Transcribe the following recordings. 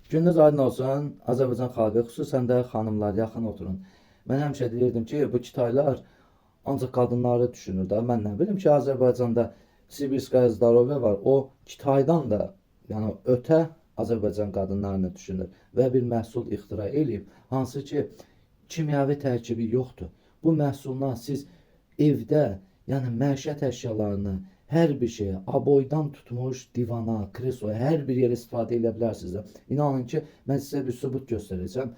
Gününüz aydın olsun, Azərbaycan xalqı, xüsusən də xanımlar, yaxın oturun. Mən həmişə deyirdim ki, bu Kitaylar ancaq qadınları düşünür də. Mən nə bilim ki, Azərbaycanda Sibirskaya Zdarovya var. O Kitaydan da, yəni ötə Azərbaycan qadınlarını düşünür və bir məhsul ixtira eləyib, hansı ki, kimyəvi tərkibi yoxdur. Bu məhsuldan siz evdə, yəni məişət əşyalarını, hər bir şeyə, aboydan tutmuş divana, kresloya, hər bir yerə istifadə edə bilərsiniz. İnanın ki, mən sizə bir sübut göstərəcəm.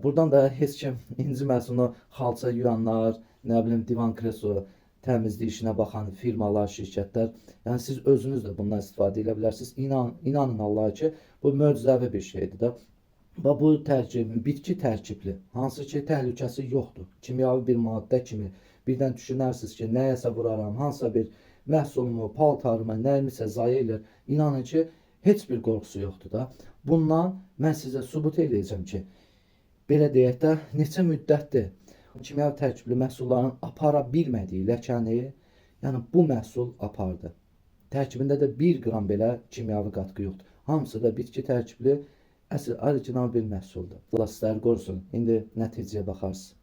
Buradan da heç kim inciməsin, o xalça yuyanlar, nə bilim divan kreslo təmizlik işinə baxan firmalar, şirkətlər. Yəni siz özünüz də bundan istifadə edə bilərsiniz. İnanın Allah ki, bu möcüzəvi bir şeydir də. Və bu tərkib, bitki tərkibli, hansı ki təhlükəsi yoxdur. Kimyəvi bir maddə kimi birdən düşünərsiniz ki, nəyəsə vuraram, hansısa bir məhsulumu, paltarımı, nəyimisə zayi eləyir. İnanın ki, heç bir qorxusu yoxdur da. Bundan mən sizə sübut eləyəcəm ki, belə deyək də, neçə müddətdir kimyəvi tərkibli məhsulların apara bilmədiyi ləkəni, yəni bu məhsul apardı. Tərkibində də 1 qram belə kimyəvi qatqı yoxdur. Hamısı da bitki tərkibli, əsl orijinal bir məhsuldur. Allah sizləri qorusun. İndi nəticəyə baxarsınız.